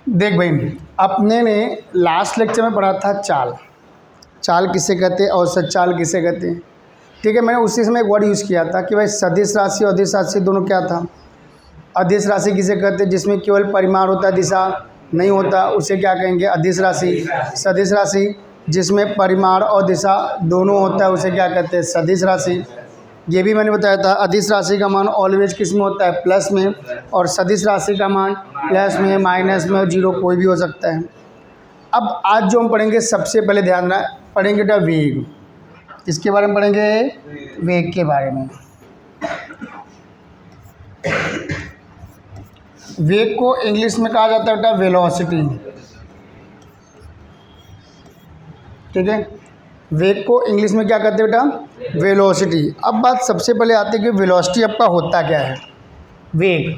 देख भाई, अपने ने लास्ट लेक्चर में पढ़ा था चाल। चाल किसे कहते हैं, औसत चाल किसे कहते हैं। ठीक है, मैंने उसी समय एक वर्ड यूज़ किया था कि भाई सदिश राशि और अदिश राशि दोनों क्या था। अदिश राशि किसे कहते हैं, जिसमें केवल परिमाण होता है, दिशा नहीं होता, उसे क्या कहेंगे, अदिश राशि। सदिश राशि जिसमें परिमाण और दिशा दोनों होता है, उसे क्या कहते हैं, सदिश राशि। ये भी मैंने बताया था, अदिश राशि का मान ऑलवेज किस में होता है, प्लस में, और सदिश राशि का मान प्लस में, माइनस में और जीरो कोई भी हो सकता है। अब आज जो हम पढ़ेंगे, सबसे पहले ध्यान रखना, पढ़ेंगे बेटा वेग। इसके बारे में पढ़ेंगे, वेग के बारे में। वेग को इंग्लिश में कहा जाता है बेटा वेलोसिटी। ठीक है, वेग को इंग्लिश में क्या कहते हैं बेटा, वेलोसिटी। अब बात सबसे पहले आती है कि वेलोसिटी आपका होता क्या है, वेग।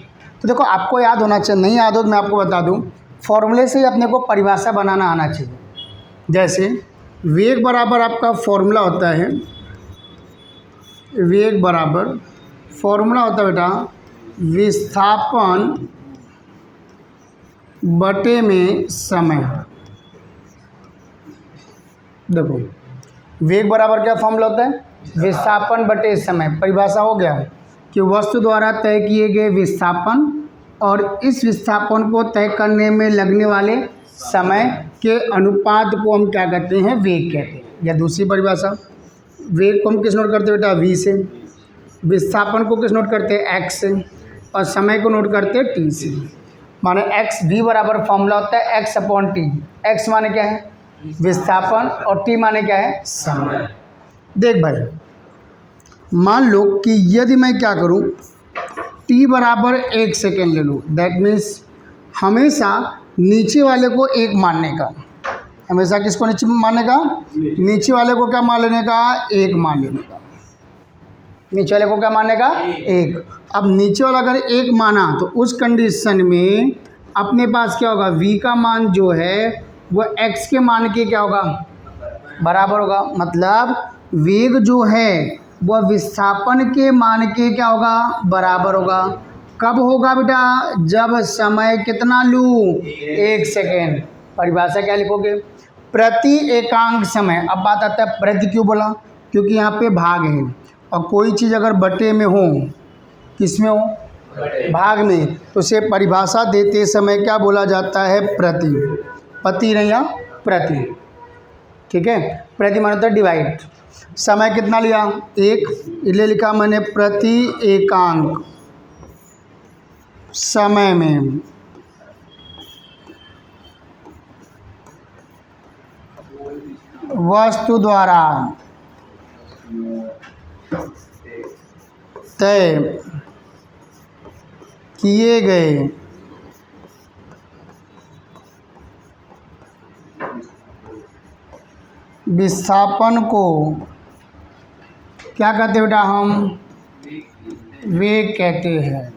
तो देखो, आपको याद होना चाहिए, नहीं याद हो तो मैं आपको बता दूं, फॉर्मूले से ही अपने को परिभाषा बनाना आना चाहिए। जैसे वेग बराबर आपका फॉर्मूला होता है, वेग बराबर फॉर्मूला होता है बेटा विस्थापन बटे में समय। देखो, वेग बराबर क्या फॉर्मूला होता है, विस्थापन बटे समय। परिभाषा हो गया कि वस्तु द्वारा तय किए गए विस्थापन और इस विस्थापन को तय करने में लगने वाले समय के अनुपात को हम क्या कहते हैं, वेग कहते हैं। या दूसरी परिभाषा, वेग को हम किस नोट करते हैं बेटा, v से। विस्थापन को किस नोट करते हैं, x से। और समय को नोट करते हैं t से। माने x, v बराबर फॉर्मूला होता है x अपॉन टी। x माने क्या है, विस्थापन, और t माने क्या है, समय। देख भाई, मान लो कि यदि मैं क्या करूं, t बराबर 1 सेकेंड ले लूँ, दैट मीन्स हमेशा नीचे वाले को 1 मानने का, हमेशा किसको नीचे मानने का, नीचे वाले को क्या मान लेने का, 1 मान लेने का। नीचे वाले को क्या मानने का, 1। अब नीचे वाला अगर 1 माना तो उस कंडीशन में अपने पास क्या होगा, v का मान जो है वो x के मान के क्या होगा, बराबर होगा। मतलब वेग जो है वह विस्थापन के मान के क्या होगा, बराबर होगा। कब होगा बेटा, जब समय कितना लूँ, 1 सेकेंड। परिभाषा क्या लिखोगे, प्रति एकांक समय। अब बात आता है प्रति क्यों बोला, क्योंकि यहाँ पे भाग है, और कोई चीज़ अगर बटे में हो, किस में हो, भाग में, तो उसे परिभाषा देते समय क्या बोला जाता है, प्रति। पति नहीं, या प्रति। ठीक है, प्रति माने होता है डिवाइड। समय कितना लिया, 1, इसलिए लिखा मैंने प्रति एकांक समय में। वस्तु द्वारा तय किए गए विस्थापन को क्या कहते हैं बेटा, हम वेग कहते हैं।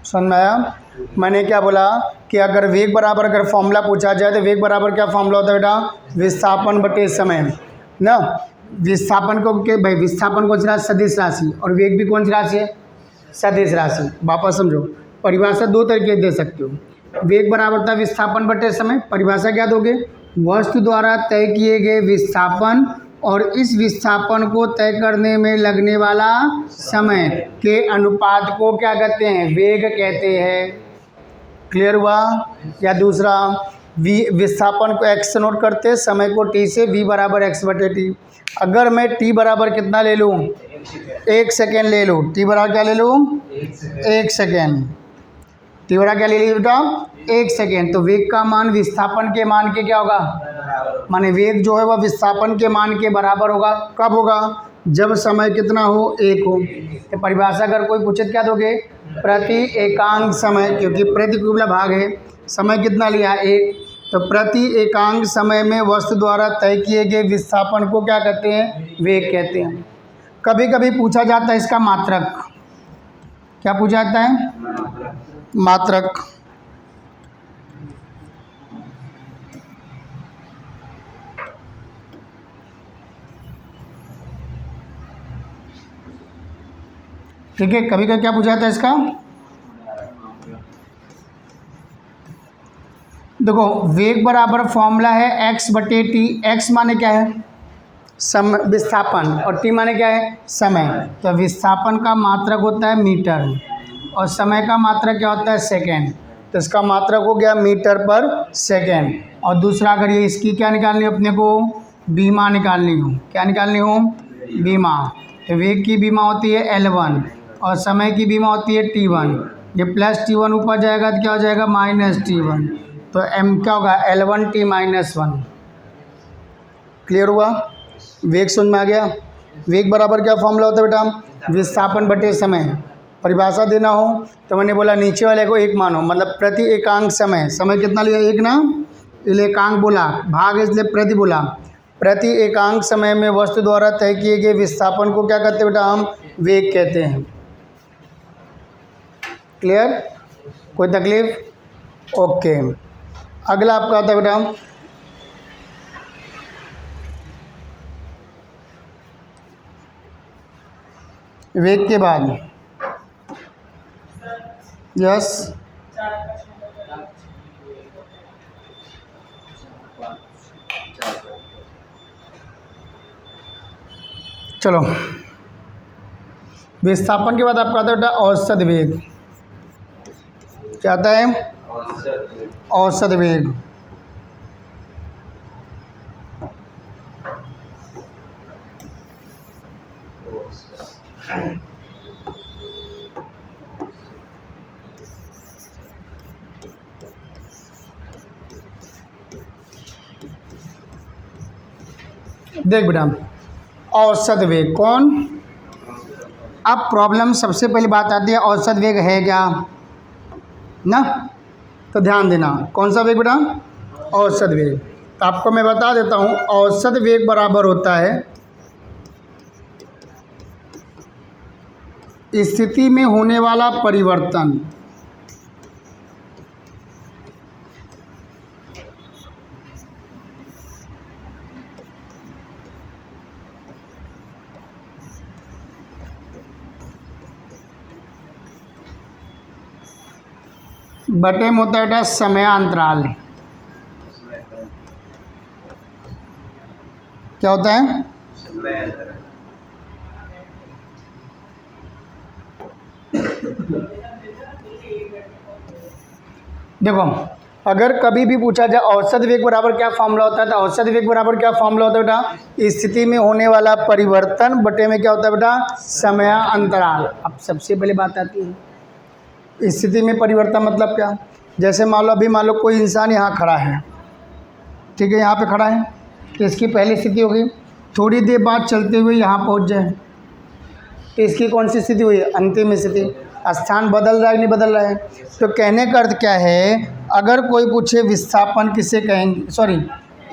समझ में आया, मैंने क्या बोला कि अगर वेग बराबर अगर फॉर्मूला पूछा जाए तो वेग बराबर क्या फॉर्मूला होता है बेटा, विस्थापन बटे समय ना। विस्थापन को के भाई, विस्थापन कौन सी राशि, सदिश राशि, और वेग भी कौन सी राशि है, सदिश राशि। वापस समझो, परिभाषा 2 तरीके दे सकते हो। वेग बराबर था विस्थापन बटे समय। परिभाषा क्या दोगे, वस्तु द्वारा तय किए गए विस्थापन और इस विस्थापन को तय करने में लगने वाला समय के अनुपात को क्या कहते हैं, वेग कहते हैं। क्लियर हुआ। या दूसरा, विस्थापन को x से नोट करते हैं, समय को t से, v बराबर x बटे टी। अगर मैं t बराबर कितना ले लूँ, 1 सेकेंड ले लूँ, t बराबर क्या ले लूँ, 1 सेकेंड। t बराबर क्या ले लीजिए बेटा, 1 सेकेंड। तो वेग का मान विस्थापन के मान के क्या होगा, माने वेग जो है वह विस्थापन के मान के बराबर होगा। कब होगा, जब समय कितना हो, 1 हो। तो परिभाषा अगर कोई पूछे क्या दोगे, प्रति एकांक समय, क्योंकि प्रति कुबला भाग है, समय कितना लिया, 1। तो प्रति एकांक समय में वस्तु द्वारा तय किए गए विस्थापन को क्या कहते हैं, वेग कहते हैं। कभी कभी पूछा जाता है इसका मात्रक। क्या पूछा जाता है, मात्रक। ठीक है, कभी कभी क्या पूछा जाता है इसका, देखो वेग बराबर फॉर्मूला है x/t। x माने क्या है, समय विस्थापन, और t माने क्या है, समय। तो विस्थापन का मात्रक होता है मीटर और समय का मात्रक क्या होता है, सेकेंड। तो इसका मात्रक हो गया मीटर पर सेकेंड। और दूसरा अगर ये इसकी क्या निकालनी हो अपने को, बीमा निकालनी हो, क्या निकालनी हो, बीमा। तो वेग की बीमा होती है L1 और समय की बीमा होती है T1। ये प्लस T1 ऊपर जाएगा तो क्या हो जाएगा, माइनस T1। तो m क्या होगा, L1t - 1। क्लियर हुआ, वेग समझ में आ गया। वेग बराबर क्या फॉर्मूला होता है बेटा, विस्थापन बटे समय। परिभाषा देना हो तो मैंने बोला नीचे वाले को एक मानो, मतलब प्रति एकांक समय। समय कितना लिया, एक ना, इसलिए एकांक बोला, भाग इसलिए प्रति बोला। प्रति एकांक समय में वस्तु द्वारा तय किए गए विस्थापन को क्या कहते हैं बेटा, हम वेग कहते हैं। क्लियर, कोई तकलीफ, ओके। अगला आपका आता है बेटा वेग के बाद, यस, चलो विस्थापन के बाद आपका आता है बेटा औसत वेग। क्या आता है, औसत वेग। देख बेटा, औसत वेग कौन, अब प्रॉब्लम सबसे पहली बात आती है औसत वेग है क्या ना, तो ध्यान देना कौन सा वेग बेटा, औसत वेग। तो आपको मैं बता देता हूँ, औसत वेग बराबर होता है स्थिति में होने वाला परिवर्तन बटे में होता है बेटा समयांतराल। क्या होता है, देखो अगर कभी भी पूछा जाए औसत वेग बराबर क्या फॉर्मूला होता है, तो औसत वेग बराबर क्या फॉर्मूला होता है बेटा, स्थिति में होने वाला परिवर्तन बटे में क्या होता है बेटा, समयांतराल। अब सबसे पहले बात आती है स्थिति में परिवर्तन मतलब क्या, जैसे मान लो अभी मान लो कोई इंसान यहाँ खड़ा है, ठीक है, यहाँ पे खड़ा है, तो इसकी पहली स्थिति होगी, थोड़ी देर बाद चलते हुए यहाँ पहुँच जाए, तो इसकी कौन सी स्थिति हुई, अंतिम स्थिति। स्थान बदल रहा है नहीं बदल रहा है। तो कहने का अर्थ क्या है, अगर कोई पूछे विस्थापन किसे कहेंगे, सॉरी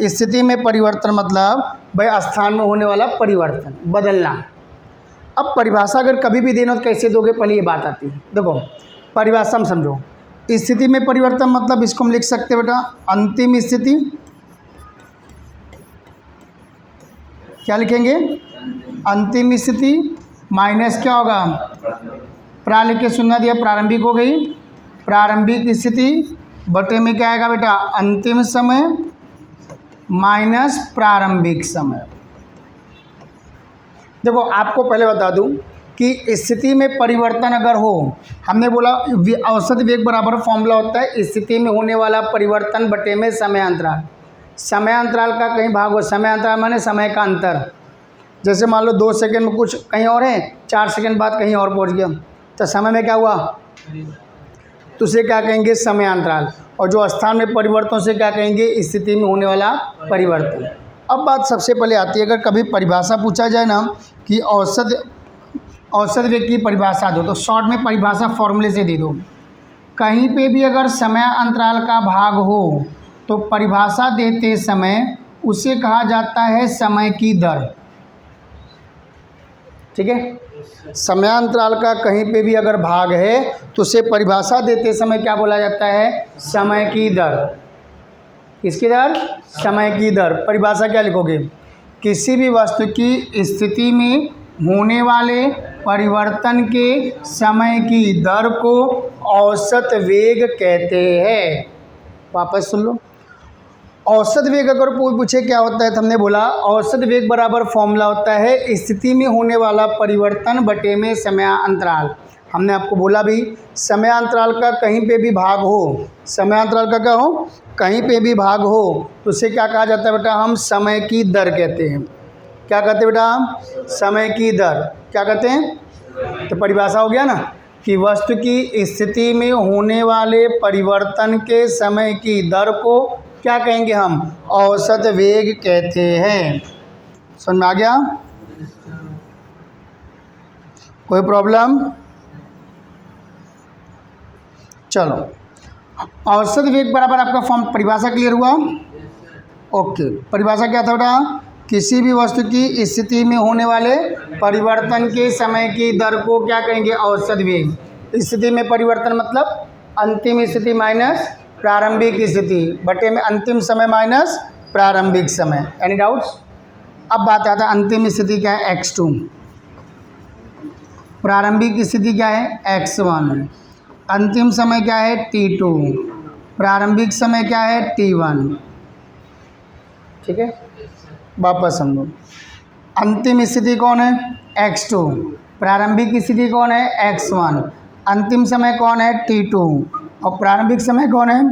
स्थिति में परिवर्तन मतलब भाई स्थान में होने वाला परिवर्तन, बदलना। अब परिभाषा अगर कभी भी देना तो कैसे दोगे, पहले ये बात आती है। देखो परिभाषा में समझो, स्थिति में परिवर्तन मतलब इसको हम लिख सकते हैं बेटा अंतिम स्थिति, क्या लिखेंगे, अंतिम स्थिति माइनस क्या होगा, लिख के सुनना दिया, प्रारंभिक हो गई, प्रारंभिक स्थिति बटे में क्या आएगा बेटा, अंतिम समय माइनस प्रारंभिक समय। देखो आपको पहले बता दूं कि स्थिति में परिवर्तन अगर हो, हमने बोला औसत वेग बराबर फॉर्मूला होता है स्थिति में होने वाला परिवर्तन बटे में समयांतराल। समयांतराल का कहीं भाग हो, समयांतराल माने समय का अंतर। जैसे मान लो 2 सेकंड में कुछ कहीं और है, 4 सेकंड बाद कहीं और पहुंच गया, तो समय में क्या हुआ, तो उसे क्या कहेंगे, समयांतराल। और जो स्थान में परिवर्तन से क्या कहेंगे, स्थिति में होने वाला परिवर्तन। अब बात सबसे पहले आती है, अगर कभी परिभाषा पूछा जाए ना कि औसत वेग की परिभाषा दो, तो शॉर्ट में परिभाषा फॉर्मूले से दे दो। कहीं पे भी अगर समय अंतराल का भाग हो तो परिभाषा देते समय उसे कहा जाता है समय की दर। ठीक है, समयांतराल का कहीं पे भी अगर भाग है तो उसे परिभाषा देते समय क्या बोला जाता है, समय की दर। किसकी दर, समय की दर। परिभाषा क्या लिखोगे, किसी भी वस्तु की स्थिति में होने वाले परिवर्तन के समय की दर को औसत वेग कहते हैं। वापस सुन लो, औसत वेग अगर कोई पूछे क्या होता है तो हमने बोला औसत वेग बराबर फॉर्मूला होता है स्थिति में होने वाला परिवर्तन बटे में समयांतराल। हमने आपको बोला भी समयांतराल का कहीं पे भी भाग हो, समयांतराल का क्या हो, कहीं पे भी भाग हो तो उसे क्या कहा जाता है बेटा, हम समय की दर कहते हैं। क्या कहते हैं बेटा, हम समय की दर क्या कहते हैं। तो परिभाषा हो गया ना कि वस्तु की स्थिति में होने वाले परिवर्तन के समय की दर को क्या कहेंगे, हम औसत वेग कहते हैं। समझ में आ गया, कोई प्रॉब्लम। चलो, औसत वेग बराबर आपका फॉर्म परिभाषा क्लियर हुआ। ओके, परिभाषा क्या था बेटा, किसी भी वस्तु की स्थिति में होने वाले परिवर्तन के समय की दर को क्या कहेंगे, औसत वेग। स्थिति में परिवर्तन मतलब अंतिम स्थिति माइनस प्रारंभिक स्थिति बटे में अंतिम समय माइनस प्रारंभिक समय। Any doubts. अब बात आता है अंतिम स्थिति क्या है, x2, प्रारंभिक स्थिति क्या है, x1, अंतिम समय क्या है, t2, प्रारंभिक समय क्या है, t1। ठीक है, वापस हम लोग, अंतिम स्थिति कौन है, x2, प्रारंभिक स्थिति कौन है, x1, अंतिम समय कौन है, t2 और प्रारंभिक समय कौन है,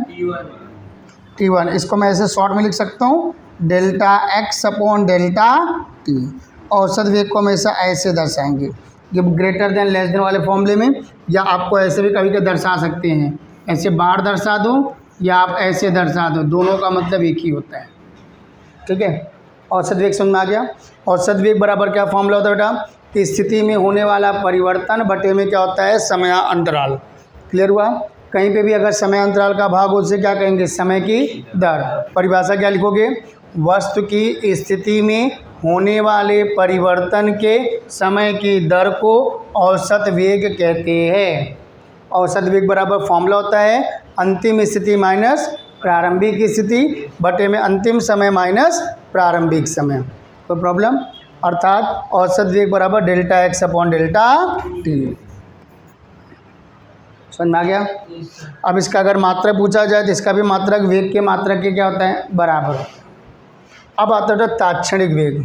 t1। इसको मैं ऐसे शॉर्ट में लिख सकता हूँ delta x upon delta t। औसत वेग को हमेशा ऐसे दर्शाएंगे, जब ग्रेटर देन लेस देन वाले फॉर्मूले में, या आपको ऐसे भी कभी कभी दर्शा सकते हैं, ऐसे बार दर्शा दो या आप ऐसे दर्शा दो, दोनों का मतलब एक ही होता है। ठीक है, औसत वेग समझ में आ गया। औसत वेग बराबर क्या फॉर्मूला होता है बेटा, कि स्थिति में होने वाला परिवर्तन बटे में क्या होता है, समय अंतराल। क्लियर हुआ। कहीं पे भी अगर समय अंतराल का भाग हो उसे क्या कहेंगे, समय की दर। परिभाषा क्या लिखोगे, वस्तु की स्थिति में होने वाले परिवर्तन के समय की दर को औसत वेग कहते हैं। औसत वेग बराबर फॉर्मूला होता है अंतिम स्थिति माइनस प्रारंभिक स्थिति बटे में अंतिम समय माइनस प्रारंभिक समय। कोई प्रॉब्लम। अर्थात औसत वेग बराबर delta x upon delta t। समझ में आ गया। अब इसका अगर मात्रक पूछा जाए तो इसका भी मात्रक वेग के मात्रक के क्या होता है, बराबर होता है। अब आता है तात्क्षणिक वेग।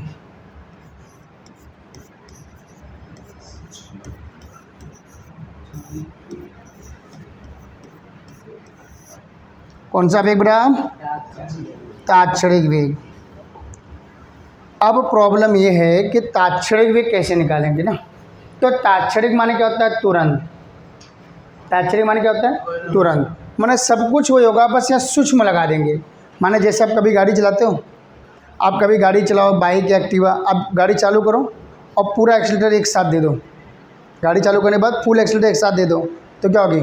कौन सा वेग बेटा, तात्क्षणिक वेग। अब प्रॉब्लम ये है कि तात्क्षणिक वेग कैसे निकालेंगे ना। तो तात्क्षणिक माने क्या होता है, तुरंत। तात्क्षणिक माने क्या होता है, तुरंत। माने सब कुछ वही होगा, बस यहाँ सूक्ष्म लगा देंगे। माने जैसे आप कभी गाड़ी चलाते हो, आप कभी गाड़ी चलाओ, बाइक या एक्टिवा, आप गाड़ी चालू करो और पूरा एक्सीलरेटर एक साथ दे दो। गाड़ी चालू करने के बाद फुल एक्सीलरेटर एक साथ दे दो तो क्या होगी,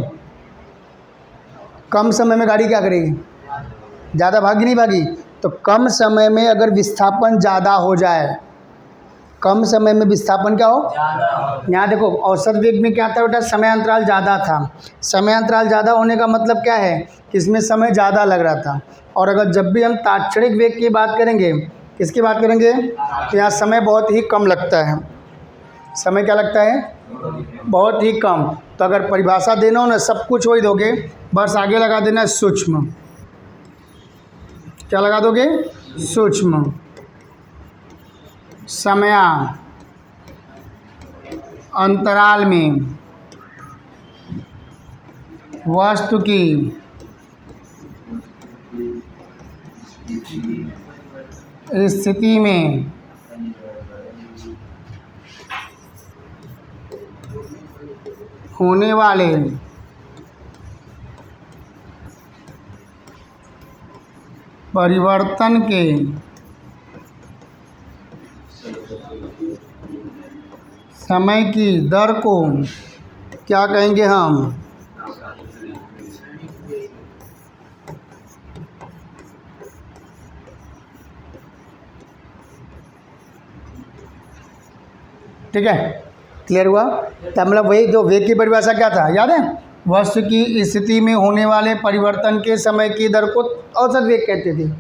कम समय में गाड़ी क्या करेगी, ज़्यादा भागी नहीं भागी। तो कम समय में अगर विस्थापन ज़्यादा हो जाए, कम समय में विस्थापन क्या हो, यहाँ देखो औसत वेग में क्या था बेटा, समय अंतराल ज़्यादा था। समय अंतराल ज़्यादा होने का मतलब क्या है कि इसमें समय ज़्यादा लग रहा था। और अगर जब भी हम तात्क्षणिक वेग की बात करेंगे, किसकी बात करेंगे, तो यहाँ समय बहुत ही कम लगता है। समय क्या लगता है, बहुत ही कम। तो अगर परिभाषा देना हो ना, सब कुछ वही दोगे, बस आगे लगा देना सूक्ष्म। क्या लगा दोगे, सूक्ष्म। समय अंतराल में वस्तु की स्थिति में होने वाले परिवर्तन के समय की दर को क्या कहेंगे, हम ठीक है। क्लियर हुआ। तो मतलब वही जो वेग की परिभाषा क्या था, याद है, वस्तु की स्थिति में होने वाले परिवर्तन के समय की दर को औसत वेग कहते थे।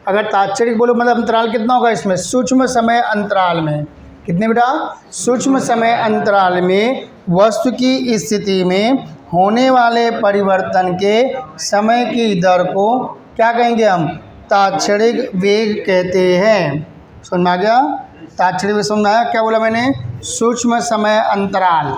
अगर तात्क्षणिक बोलो मतलब अंतराल कितना होगा इसमें, सूक्ष्म समय अंतराल में, कितने बेटा? सूक्ष्म समय अंतराल में वस्तु की स्थिति में होने वाले परिवर्तन के समय की दर को क्या कहेंगे हम? तात्क्षणिक वेग कहते हैं। समझ में आ गया? तात्क्षणिक वेग समझ में आया? क्या बोला मैंने? सूक्ष्म समय अंतराल,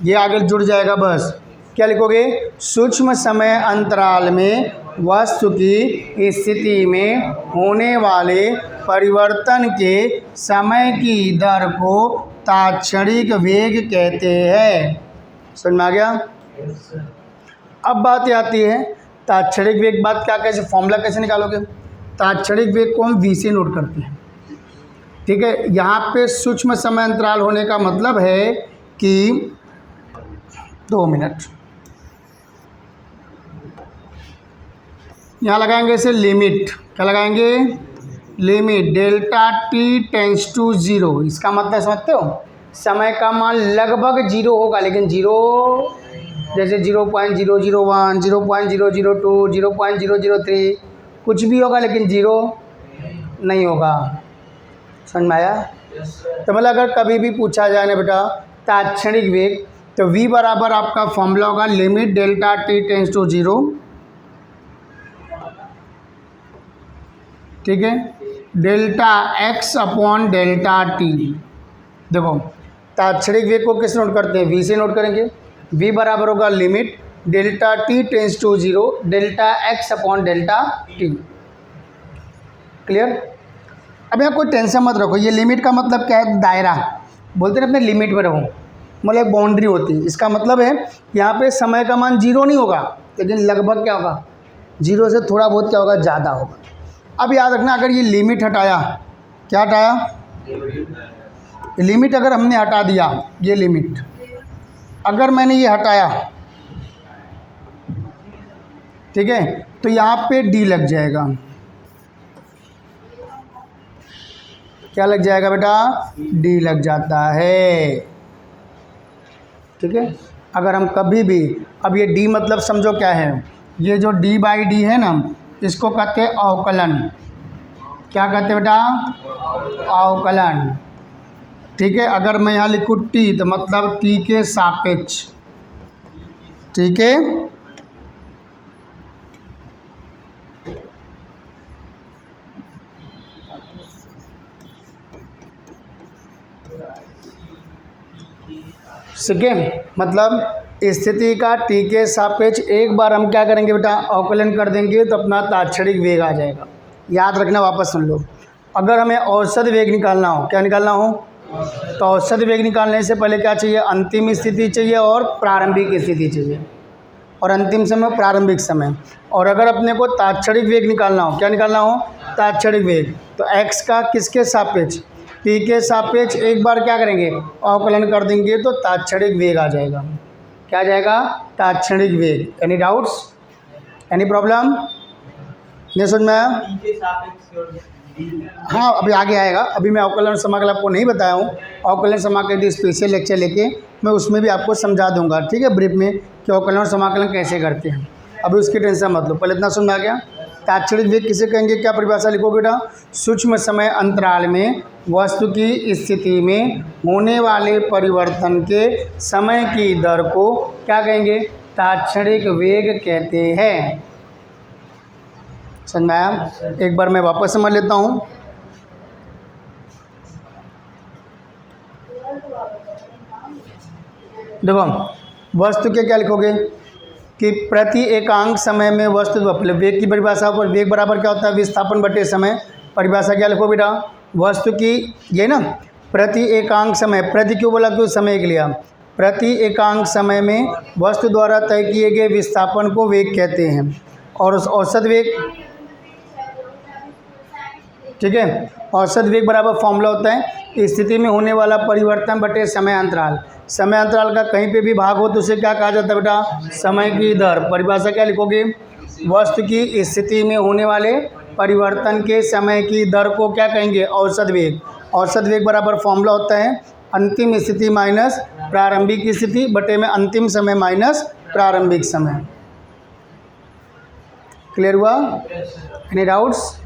ये आगे जुड़ जाएगा बस। क्या लिखोगे? सूक्ष्म समय अंतराल में वस्तु की स्थिति में होने वाले परिवर्तन के समय की दर को तात्क्षणिक वेग कहते हैं। समझ में आ गया? अब बात आती है तात्क्षणिक वेग। बात क्या, कैसे फॉर्मूला कैसे निकालोगे? तात्क्षणिक वेग को हम v से नोट करते हैं, ठीक है। यहाँ पे सूक्ष्म समय अंतराल होने का मतलब है कि 2 मिनट यहाँ लगाएंगे इसे लिमिट। क्या लगाएंगे? Limit delta t tends to 0। इसका मतलब समझते हो? समय का मान लगभग 0 होगा, लेकिन 0 जैसे 0.001, 0.002, 0.003 कुछ भी होगा, लेकिन 0 नहीं होगा। समझ में आया? तो मतलब अगर कभी भी पूछा जाए ना बेटा तात्क्षणिक वेग, तो v बराबर आपका फॉर्मूला होगा limit delta t tends to 0, ठीक है, delta x upon delta t. देखो तात्क्षणिक वेग को किस नोट करते हैं? v से नोट करेंगे। v बराबर होगा limit delta t tends to 0 delta x upon delta t. Clear? अब यहाँ कोई टेंशन मत रखो। ये लिमिट का मतलब क्या है? दायरा बोलते हैं अपने लिमिट में रहो, मतलब बाउंड्री होती है। इसका मतलब है यहाँ पे समय का मान 0 नहीं होगा, लेकिन लगभग क्या होगा? 0 से थोड़ा बहुत क्या होगा? ज़्यादा होगा। अब याद रखना, अगर ये लिमिट हटाया, क्या हटाया? लिमिट अगर हमने हटा दिया, ये लिमिट अगर मैंने ये हटाया, ठीक है, तो यहाँ पे डी लग जाएगा। क्या लग जाएगा बेटा? डी लग जाता है, ठीक है। अगर हम कभी भी, अब ये डी मतलब समझो क्या है? ये जो डी बाई डी है ना, इसको कहते हैं अवकलन। क्या कहते हैं बेटा? अवकलन, ठीक है। अगर मैं यहाँ लिखूँ टी, तो मतलब टी के सापेक्ष, ठीक है। सेकेंड मतलब स्थिति का टी के सापेक्ष एक बार हम क्या करेंगे बेटा? अवकलन कर देंगे तो अपना तात्क्षणिक वेग आ जाएगा। याद रखना, वापस सुन लो। अगर हमें औसत वेग निकालना हो, क्या निकालना हो? तो औसत वेग निकालने से पहले क्या चाहिए? अंतिम स्थिति चाहिए और प्रारंभिक स्थिति चाहिए, और अंतिम समय प्रारंभिक समय। और अगर अपने को तात्क्षणिक वेग निकालना हो, क्या निकालना हो? तात्क्षणिक वेग। तो x का किसके सापेक्ष? t के सापेक्ष एक बार क्या करेंगे? अवकलन कर देंगे तो तात्क्षणिक वेग आ जाएगा। क्या आ जाएगा? तात्क्षणिक वेग। Any doubts? Any problem? नहीं समझ में आया? हाँ, अभी आगे आएगा। अभी मैं अवकलन समाकल आपको नहीं बताया हूँ। अवकलन समाकल की स्पेशल लेक्चर लेके मैं उसमें भी आपको समझा दूंगा, ठीक है, ब्रीफ में, कि अवकलन और समाकलन कैसे करते हैं। अभी उसकी टेंशन मत लो, पहले इतना समझ में आ गया। तात्क्षणिक वेग किसे कहेंगे? क्या परिभाषा लिखोगे बेटा? सूक्ष्म समय अंतराल में वस्तु की स्थिति में होने वाले परिवर्तन के समय की दर को क्या कहेंगे? तात्क्षणिक वेग कहते हैं। समझ में आया? एक बार मैं वापस समझ लेता हूँ। देखो वस्तु के क्या लिखोगे कि प्रति एकांक समय में वस्तु वेग की परिभाषा पर वेग बराबर क्या होता है? विस्थापन बटे समय। परिभाषा क्या लिखो बेटा? वस्तु की ये ना प्रति एकांक समय, प्रति क्यों बोला? क्यों समय के लिए? प्रति एकांक समय में वस्तु द्वारा तय किए गए विस्थापन को वेग कहते हैं। और औसत वेग, ठीक है, औसत वेग बराबर फॉर्मूला होता है स्थिति में होने वाला परिवर्तन बटे समय अंतराल। समय अंतराल का कहीं पे भी भाग हो तो उसे क्या कहा जाता है बेटा? समय की दर। परिभाषा क्या लिखोगे? वस्तु की स्थिति में होने वाले परिवर्तन के समय की दर को क्या कहेंगे? औसत वेग। औसत वेग बराबर फॉर्मूला होता है अंतिम स्थिति माइनस प्रारंभिक स्थिति बटे में अंतिम समय माइनस प्रारंभिक समय। क्लियर हुआ? Any doubts?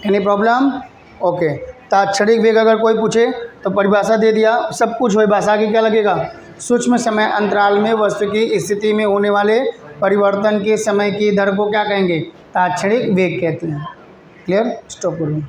Any problem? Okay, तात्क्षणिक वेग अगर कोई पूछे तो परिभाषा दे दिया, सब कुछ हो भाषा की क्या लगेगा, सूक्ष्म समय अंतराल में वस्तु की स्थिति में होने वाले परिवर्तन के समय की दर को क्या कहेंगे, तात्क्षणिक वेग कहते हैं। क्लियर, स्टॉप करूँ।